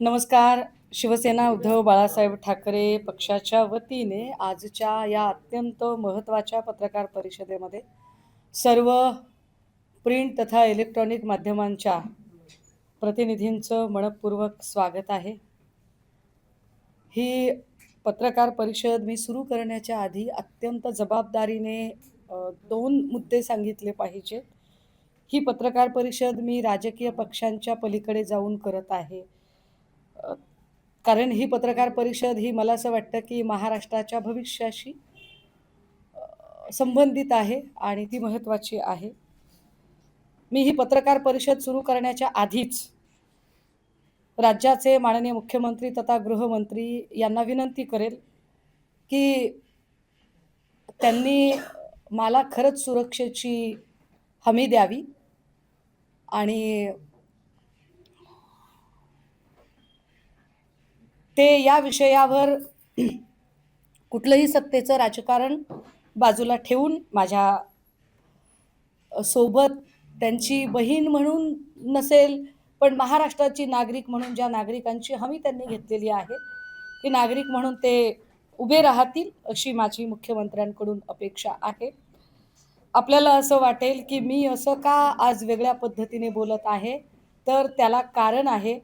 नमस्कार. शिवसेना उद्धव बाळासाहेब ठाकरे पक्षाच्या वतीने आजच्या या अत्यंत महत्त्वाच्या पत्रकार परिषदेमध्ये सर्व प्रिंट तथा इलेक्ट्रॉनिक माध्यमांच्या प्रतिनिधींचं मनःपूर्वक स्वागत आहे. ही पत्रकार परिषद मी सुरू करण्याच्या आधी अत्यंत जबाबदारीने 2 मुद्दे सांगितले पाहिजेत. ही पत्रकार परिषद मी राजकीय पक्षांच्या पलीकडे जाऊन करत आहे. अ, कारण ही पत्रकार परिषद ही मला असं वाटतं, की महाराष्ट्राच्या भविष्याशी संबंधित आहे आणि ती महत्त्वाची आहे. मी ही पत्रकार परिषद सुरू करण्याच्या आधीच राज्याचे माननीय मुख्यमंत्री तथा गृहमंत्री यांना विनंती करेल, की त्यांनी मला खरंच सुरक्षेची हमी द्यावी आणि ते या विषयावर कुठलंही सत्तेचं राजकारण बाजूला ठेवून माझ्या सोबत त्यांची बहीण म्हणून नसेल, पण महाराष्ट्राची नागरिक म्हणून ज्या नागरिकांची हमी त्यांनी घेतलेली आहे, ती नागरिक म्हणून ते उभे राहतील अशी माझी मुख्यमंत्र्यांकडून अपेक्षा आहे. आपल्याला असं वाटेल, की मी असं का आज वेगळ्या पद्धतीने बोलत आहे, तर त्याला कारण आहे.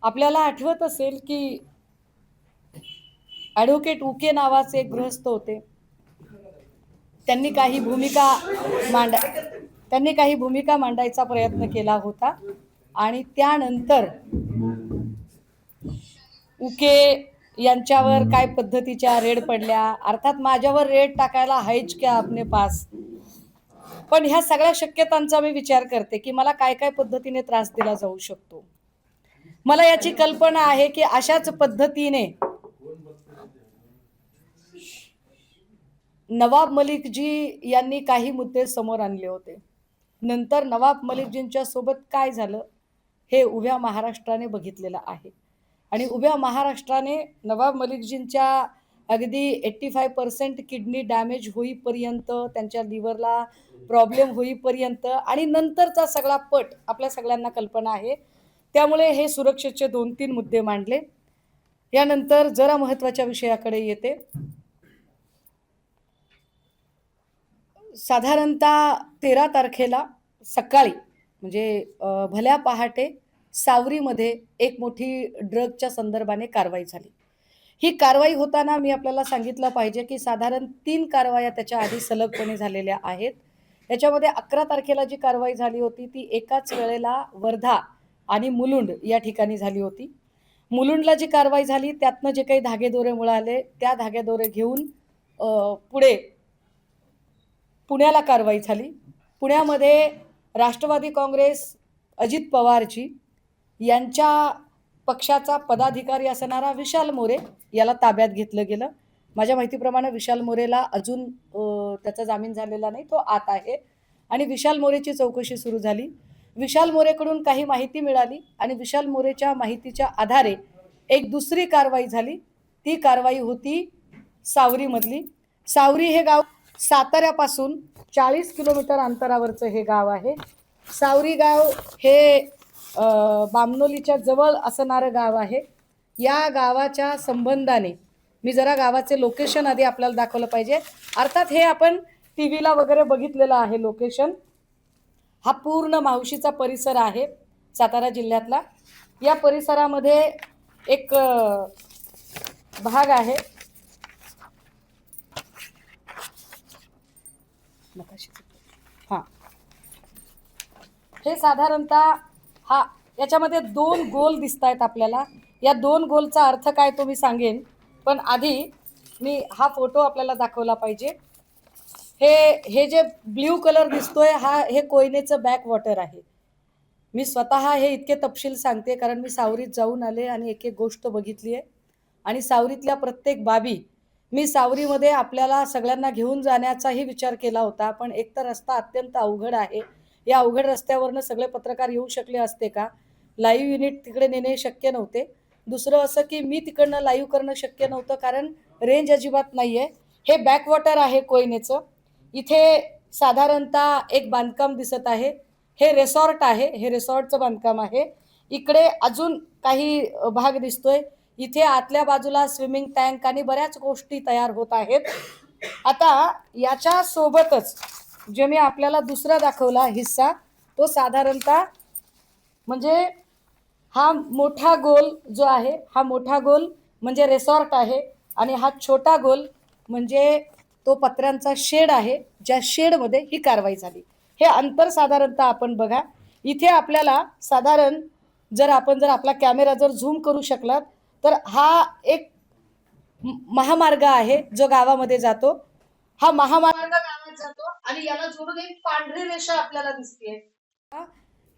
आपल्याला आठवत असेल, की ॲडव्होकेट उके नावाचे एक गृहस्थ होते. त्यांनी काही भूमिका मांडा त्यांनी काही भूमिका मांडायचा प्रयत्न केला होता आणि त्यानंतर उके यांच्यावर काय पद्धतीच्या रेड पडल्या. अर्थात माझ्यावर रेड टाकायला आहेच क्या अपने पास. पण ह्या सगळ्या शक्यतांचा मी विचार करते, की मला काय काय पद्धतीने त्रास दिला जाऊ शकतो. मला याची कल्पना आहे, की अशाच पद्धतीने नवाब मलिकजी यांनी काही मुद्दे समोर आणले होते. नंतर नवाब मलिकजींच्या सोबत काय झालं हे उभ्या महाराष्ट्राने बघितलेलं आहे. आणि उभ्या महाराष्ट्राने नवाब मलिकजींच्या अगदी 85% किडनी डॅमेज होईपर्यंत, त्यांच्या लिव्हरला प्रॉब्लेम होईपर्यंत आणि नंतरचा सगळा पट आपल्या सगळ्यांना कल्पना आहे. त्यामुळे हे सुरक्षेचे 2-3 मुद्दे मांडले. यानंतर जरा महत्त्वाच्या विषयाकडे येते. साधारणतः 13 तारखेला सकाळी म्हणजे भल्या पहाटे सावरीमध्ये एक मोठी ड्रगच्या संदर्भाने कारवाई झाली. ही कारवाई होताना मी आपल्याला सांगितलं पाहिजे, की साधारण 3 कारवाया त्याच्या आधी सलगपणे झालेल्या आहेत. याच्यामध्ये 11 तारखेला जी कारवाई झाली होती ती एकाच वेळेला वर्धा आणि मुलुंड या ठिकाणी झाली होती. मुलुंडला जी कारवाई झाली त्यातनं जे काही धागेदोरे मिळाले त्या धागेदोरे घेऊन पुढे पुण्याला कारवाई झाली. पुण्यामध्ये राष्ट्रवादी काँग्रेस अजित पवारजी यांच्या पक्षाचा पदाधिकारी असणारा विशाल मोरे याला ताब्यात घेतलं गेलं. माझ्या माहितीप्रमाणे विशाल मोरेला अजून त्याचा जामीन झालेला नाही, तो आत आहे आणि विशाल मोरेची चौकशी सुरू झाली. विशाल मोरेकडून काही माहिती मिळाली आणि विशाल मोरेच्या माहितीच्या आधारे एक दुसरी कारवाई झाली. ती कारवाई होती सावरीमधली. सावरी हे गाव साताऱ्यापासून 40 किलोमीटर अंतरावरचं हे गाव आहे. सावरी गाव हे बामनोलीच्या जवळ असणारं गाव आहे. या गावाच्या संबंधाने मी जरा गावाचे लोकेशन आधी आपल्याला दाखवलं पाहिजे. अर्थात हे आपण टीव्हीला वगैरे बघितलेलं आहे लोकेशन. हा पूर्ण मावशीचा परिसर आहे सातारा जिल्ह्यातला. या परिसरामध्ये एक भाग आहे. हां, हे साधारणतः याच्यामध्ये 2 गोल दिसत आहेत आपल्याला. या 2 गोलचा अर्थ काय तो मी सांगेन, पण आधी मी हा फोटो आपल्याला दाखवला पाहिजे. हे जे ब्ल्यू कलर दिसतोय हे कोयनेचं बॅक वॉटर आहे. मी स्वतः हे इतके तपशील सांगते कारण मी सावरीत जाऊन आले आणि एक एक गोष्ट बघितली आहे आणि सावरीतल्या प्रत्येक बाबी मी सावरीमध्ये आपल्याला सगळ्यांना घेऊन जाण्याचाही विचार केला होता. पण एक तर रस्ता अत्यंत अवघड आहे. या अवघड रस्त्यावरनं सगळे पत्रकार येऊ शकले असते का? लाईव्ह युनिट तिकडे नेणे शक्य नव्हते. दुसरं असं की मी तिकडनं लाईव्ह करणं शक्य नव्हतं कारण रेंज अजिबात नाही आहे. हे बॅकवॉटर आहे कोयनेचं. इथे साधारणतः एक बांधकाम दिसत आहे. हे रिसॉर्ट आहे. हे रिसॉर्टचं बांधकाम आहे. इकडे अजून काही भाग दिसतोय. इथे आतल्या बाजूला स्विमिंग टँक आणि बऱ्याच गोष्टी तयार होत आहेत. आता याच्या सोबतच जे मी आपल्याला दुसरा दाखवला हिस्सा, तो साधारणतः म्हणजे हा मोठा गोल जो आहे, हा मोठा गोल म्हणजे रिसॉर्ट आहे आणि हा छोटा गोल म्हणजे तो पत्र्यांचा शेड आहे, ज्या शेडमध्ये ही कारवाई झाली. हे अंतर साधारणतः आपण बघा. इथे आपल्याला साधारण जर आपला कॅमेरा जर झूम करू शकलात तर हा एक महामार्ग आहे जो गावामध्ये जातो. हा महामार्ग गावात जातो आणि याला जोडून एक पांढरी रेषा आपल्याला दिसते.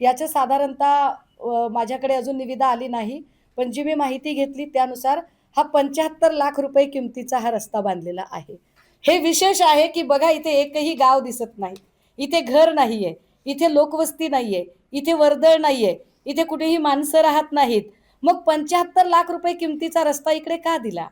याचे साधारणतः माझ्याकडे अजून निविदा आली नाही, पण जी मी माहिती घेतली त्यानुसार हा 75 लाख रुपये किमतीचा हा रस्ता बांधलेला आहे. हे विशेष आहे की बघा, इथे एकही गाव दिसत नाही, इथे घर नाहीये, इथे लोकवस्ती नाहीये, इथे वर्दळ नाहीये, इथे कुठेही माणसं राहत नाहीत. मग 75 लाख रुपये किमतीचा रस्ता इकडे का दिला?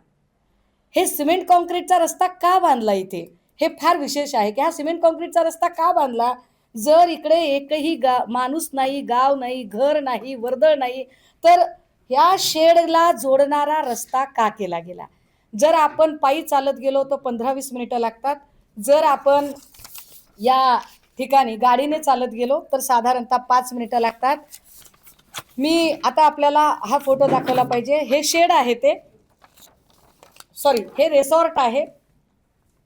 हे सिमेंट कॉन्क्रीटचा रस्ता का बांधला इथे? हे फार विशेष आहे की हा सिमेंट कॉन्क्रीटचा रस्ता का बांधला? जर इकडे एकही माणूस नाही, गाव नाही, घर नाही, वर्दळ नाही, तर या शेडला जोडणारा रस्ता का केला गेला? जर आपण पायी चालत गेलो तर 15-20 मिनिटं लागतात. जर आपण या ठिकाणी गाडीने चालत गेलो तर साधारणतः 5 मिनिटं लागतात. मी आता आपल्याला हा फोटो दाखवला पाहिजे. हे शेड आहे, ते हे रिसॉर्ट आहे.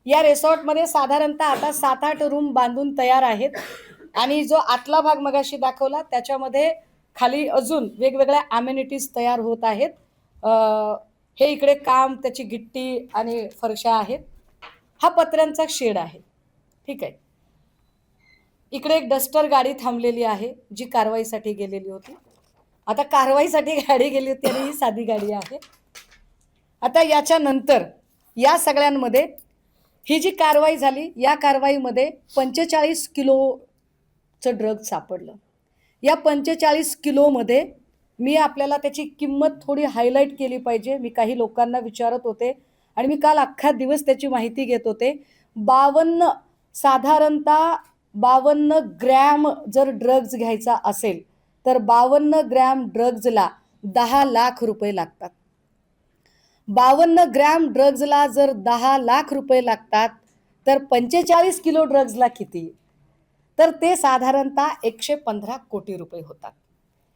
या रिसॉर्टमध्ये साधारणतः आता 7-8 रूम बांधून तयार आहेत आणि जो आतला भाग मगाशी दाखवला त्याच्यामध्ये खाली अजून वेगवेगळ्या अमेनिटीज तयार होत आहेत. हे इकडे काम, त्याची गिट्टी आणि फरशा आहेत. हा पत्र्यांचा शेड आहे, ठीक आहे. इकडे एक डस्टर गाडी थांबलेली आहे जी कारवाईसाठी गेलेली होती. आता कारवाईसाठी गाडी गेली होती आणि ही साधी गाडी आहे. आता याच्या नंतर या सगळ्यांमध्ये ही जी कारवाई झाली, या कारवाईमध्ये 45 किलोचं ड्रग सापडलं. या 45 किलोमध्ये मी आपल्याला त्याची किंमत थोडी हायलाईट केली पाहिजे. मी काही लोकांना विचारत होते आणि मी काल अख्खा दिवस त्याची माहिती घेत होते. 52 साधारणतः 52 ग्रॅम जर ड्रग्ज घ्यायचा असेल तर 52 ग्रॅम ड्रग्जला 10 लाख रुपये लागतात. 52 ग्रॅम ड्रग्जला जर 10 लाख रुपये लागतात तर 45 किलो ड्रग्जला किती? तर ते साधारणतः 115 कोटी रुपये होतात.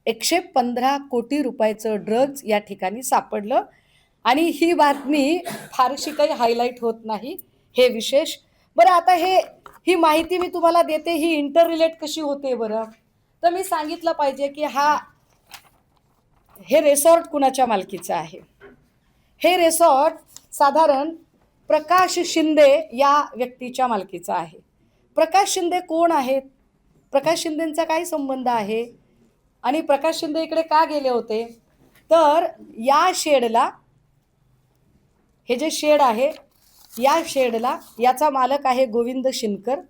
115 कोटी रुपयाचं ड्रग्ज या ठिकाणी सापडलं आणि ही बातमी फारशी काही हायलाईट होत नाही, हे विशेष. बरं, आता ही माहिती मी तुम्हाला देते, ही इंटर रिलेट कशी होते बरं? तर मी सांगितलं पाहिजे की हे रिसॉर्ट कुणाच्या मालकीचं आहे. हे रिसॉर्ट साधारण प्रकाश शिंदे या व्यक्तीच्या मालकीचा आहे. प्रकाश शिंदे कोण आहेत? प्रकाश शिंदेंचा काय संबंध आहे आणि प्रकाश शिंदे इकडे का गेले होते? तर या शेडला, हे जे शेड आहे, या शेडला याचा मालक आहे गोविंद शिनकर.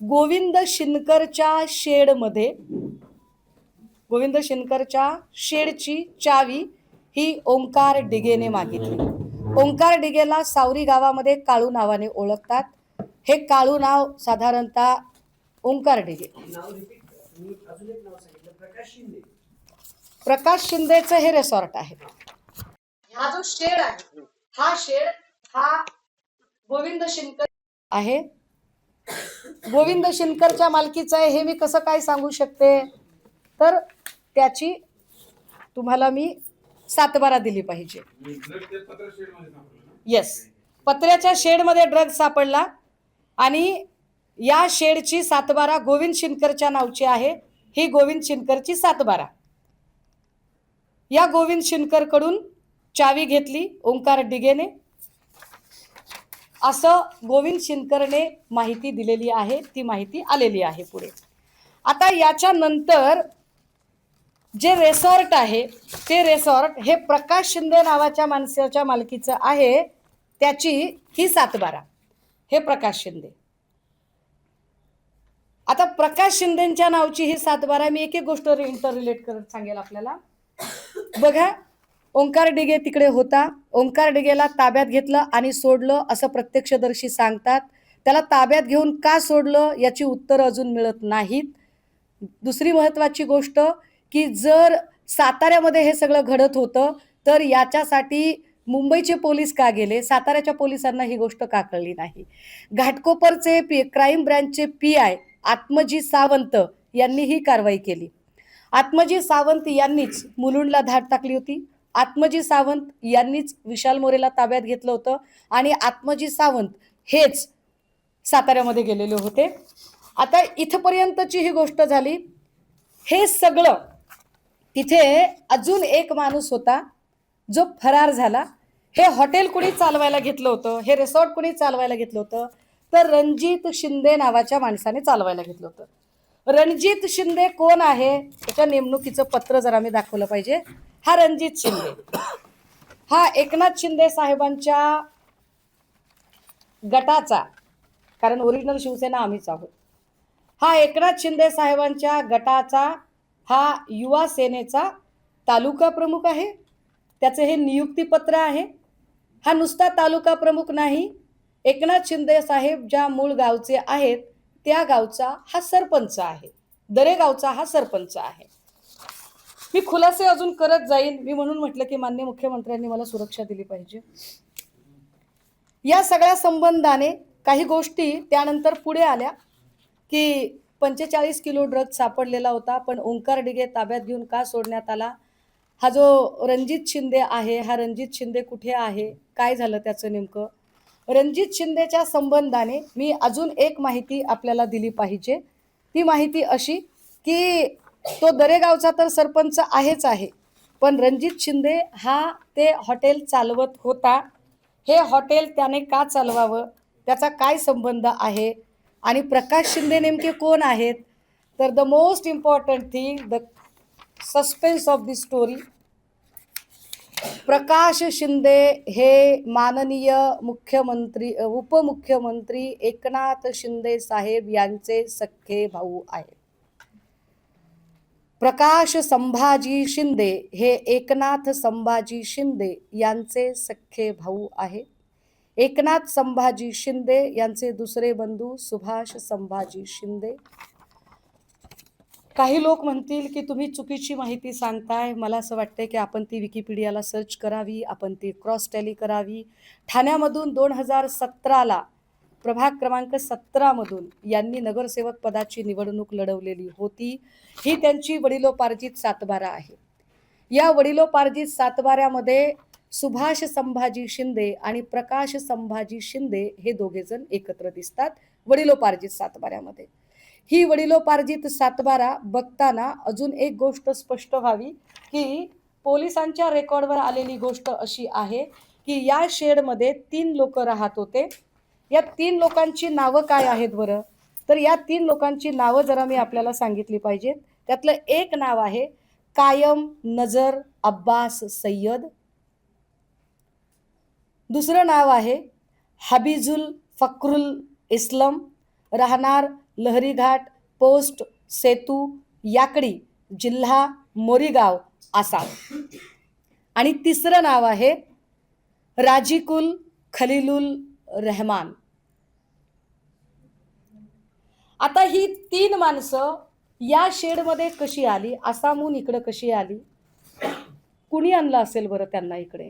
गोविंद शिनकरच्या शेडमध्ये, गोविंद शिनकरच्या शेडची चावी ही ओंकार डिगेने मागितली. ओंकार डिगेला सावरी गावामध्ये काळू नावाने ओळखतात. हे काळू नाव साधारणतः ओंकार डिगे. प्रकाश शिंदेचं हे रिसॉर्ट आहे. हा जो शेड आहे, हा शेड हा गोविंद शिनकर आहे. गोविंद शिनकरच्या मालकीचं आहे हे मी कसं काय सांगू शकते? तर त्याची तुम्हाला मी 7/12 दिली पाहिजे. येस, पत्र्याच्या शेडमध्ये ड्रग सापडला आणि या शेडची 7/12 गोविंद शिनकरच्या नावची आहे. ही गोविंद शिनकरची 7/12. या गोविंद शिनकरकडून चावी घेतली ओंकार डिगेने, असं गोविंद शिनकरने माहिती दिलेली आहे. ती माहिती आलेली आहे पुढे. आता याच्या नंतर जे रिसॉर्ट आहे, ते रिसॉर्ट हे प्रकाश शिंदे नावाच्या माणसाच्या मालकीचं आहे. त्याची ही 7/12, हे प्रकाश शिंदे. आता प्रकाश शिंदेच्या नावची ही 7/12, मी एक एक गोष्ट इंटर रिलेट करत सांगेल आपल्याला. बघा, ओंकार डिगे तिकडे होता. ओंकार डिगेला ताब्यात घेतलं आणि सोडलं असं प्रत्यक्षदर्शी सांगतात. त्याला ताब्यात घेऊन का सोडलं याची उत्तर अजून मिळत नाहीत. दुसरी महत्वाची गोष्ट की जर साताऱ्यामध्ये हे सगळं घडत होतं, तर याच्यासाठी मुंबईचे पोलीस का गेले, साताऱ्याच्या पोलिसांना ही गोष्ट का कळली नाही? घाटकोपरचे क्राईम ब्रँचचे PI आत्मजी सावंत यांनी ही कारवाई केली. आत्मजी सावंत यांनीच मुलुंडला धाड टाकली होती. आत्मजी सावंत यांनीच विशाल मोरेला ताब्यात घेतलं होतं आणि आत्मजी सावंत हेच साताऱ्यामध्ये गेलेले होते. आता इथपर्यंतची ही गोष्ट झाली. हे सगळं तिथे अजून एक माणूस होता जो फरार झाला. हे हॉटेल कुणी चालवायला घेतलं होतं, हे रिसॉर्ट कुणी चालवायला घेतलं होतं, तर रणजित शिंदे नावाच्या माणसाने चालवायला घेतलं होतं. रणजित शिंदे कोण आहे, त्याच्या नेमणुकीचं पत्र जर आम्ही दाखवलं पाहिजे. हा रणजित शिंदे हा एकनाथ शिंदे साहेबांच्या गटाचा, कारण ओरिजिनल शिवसेना आम्हीच आहोत, हा एकनाथ शिंदे साहेबांच्या गटाचा हा युवा सेनेचा तालुका प्रमुख आहे. त्याचे हे नियुक्तीपत्र आहे. हा नुसता तालुका प्रमुख नाही, एकनाथ शिंदे साहेब ज्या मूळ गावचे आहेत त्या गावचा हा सरपंच आहे, दरेगावचा हा सरपंच आहे. मी खुलासे अजून करत जाईन. मी म्हणून म्हटलं की माननीय मुख्यमंत्र्यांनी मला सुरक्षा दिली पाहिजे. या सगळ्या संबंधाने काही गोष्टी त्यानंतर पुढे आल्या की 45 किलो ड्रग सापडलेला होता, पण ओंकार डिगे ताब्यात घेऊन का सोडण्यात आला? हा जो रणजित शिंदे आहे, हा रणजित शिंदे कुठे आहे, काय झालं त्याचं नेमकं? रणजित शिंदेच्या संबंधाने मी अजून एक माहिती आपल्याला दिली पाहिजे. ती माहिती अशी की तो दरेगावचा तर सरपंच आहेच आहे, पण रणजित शिंदे हा ते हॉटेल चालवत होता. हे हॉटेल त्याने का चालवावं, त्याचा काय संबंध आहे, आणि प्रकाश शिंदे नेमके कोण आहेत? तर the most important thing, the suspense of the story, Prakash Shinde हे माननीय मुख्यमंत्री उपमुख्यमंत्री एकनाथ शिंदे साहेब यांचे सख्खे भाऊ आहेत. प्रकाश संभाजी शिंदे हे एकनाथ संभाजी शिंदे यांचे सख्खे भाऊ आहेत. एकनाथ संभाजी शिंदे यांचे दुसरे बंधू सुभाष संभाजी शिंदे. काही लोक म्हणतील की तुम्ही चुकीची माहिती सांगताय. मला असं वाटतंय की आपण ती विकिपीडियाला सर्च करावी, आपण ती क्रॉस टॅली करावी. ठाण्यामधून 2017ला प्रभाग क्रमांक 17 मधून यांनी नगरसेवक पदाची निवडणूक लढवलेली होती. ही त्यांची वडिलोपार्जित सातबारा आहे. या वडिलोपार्जित सातबाऱ्यामध्ये सुभाष संभाजी शिंदे आणि प्रकाश संभाजी शिंदे हे दोघे जण एकत्र दिसतात वडिलोपार्जित सातबाऱ्यामध्ये. ही वडिलोपार्जित सातबारा बघताना अजून एक गोष्ट स्पष्ट व्हावी की पोलिसांच्या रेकॉर्डवर आलेली गोष्ट अशी आहे की या शेडमध्ये 3 लोक राहत होते. या 3 लोकांची नावं काय आहेत बरं? तर या 3 लोकांची नावं जरा मी आपल्याला सांगितली पाहिजेत. त्यातलं एक नाव आहे कायम नजर अब्बास सय्यद. दुसरं नाव आहे हबीजुल फक्रुल इस्लम, राहणार लहरीघाट पोस्ट सेतू याकडी, जिल्हा मोरीगाव, आसाम. आणि तिसरं नाव आहे राजीकुल खलीलुल रहमान. आता ही 3 माणसं या शेडमध्ये कशी आली, आसामहून इकडे कशी आली, कुणी आणलं असेल बरं त्यांना इकडे?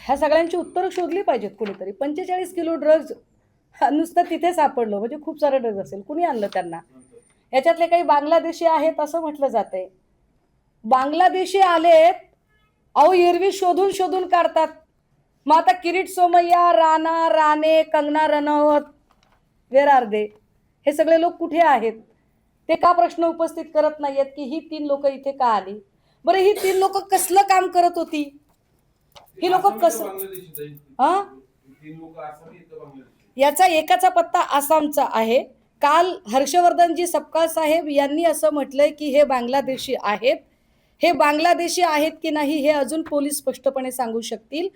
ह्या सगळ्यांची उत्तरं शोधली पाहिजेत कुणीतरी. 45 किलो ड्रग्ज नुसतं तिथे सापडलं म्हणजे खूप सारे ड्रग्ज असेल. कुणी आणलं त्यांना? याच्यातले काही बांगलादेशी आहेत असं म्हटलं जातंय. बांगलादेशी आलेत, अहो एरवी शोधून शोधून काढतात. मग आता किरीट सोमय्या, राणा राणे, कंगना रनौत, वेर आर दे? हे सगळे लोक कुठे आहेत? ते का प्रश्न उपस्थित करत नाहीयेत की ही 3 लोक इथे का आली? बरं ही 3 लोक कसलं काम करत होती? ही लोक कसं हा याचा एकाचा पत्ता आसामचा आहे. काल हर्षवर्धनजी सपकाळ साहेब यांनी असं म्हटलंय की हे बांगलादेशी आहेत. हे बांगलादेशी आहेत की नाही हे अजून पोलीस स्पष्टपणे सांगू शकतील.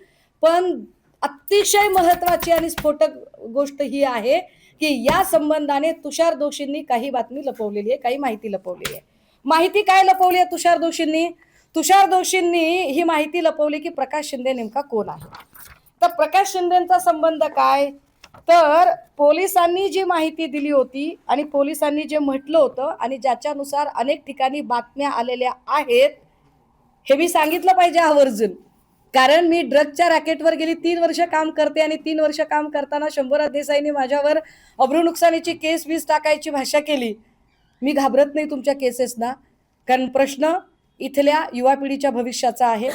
पण अतिशय महत्वाची आणि स्फोटक गोष्ट ही आहे की या संबंधाने तुषार दोशींनी काही बातमी लपवलेली आहे, काही माहिती लपवलेली आहे. माहिती काय लपवली आहे तुषार दोशींनी? तुषार दोशींनी ही माहिती लपवली की प्रकाश शिंदे नेमका कोण आहे. तर प्रकाश शिंदेचा संबंध काय? तर पोलिसांनी जी माहिती दिली होती आणि पोलिसांनी जे म्हटलं होतं आणि ज्याच्यानुसार अनेक ठिकाणी बातम्या आलेल्या आहेत, हे मी सांगितलं पाहिजे आवर्जून. कारण मी ड्रगच्या रॅकेटवर गेली 3 वर्ष काम करते आणि 3 वर्ष काम करताना शंभूराज देसाईंनी माझ्यावर अब्रू नुकसानीची केस वीस टाकायची भाषा केली. मी घाबरत नाही तुमच्या केसेसना, कारण प्रश्न इथल्या युवा पिढीच्या भविष्याचा आहे.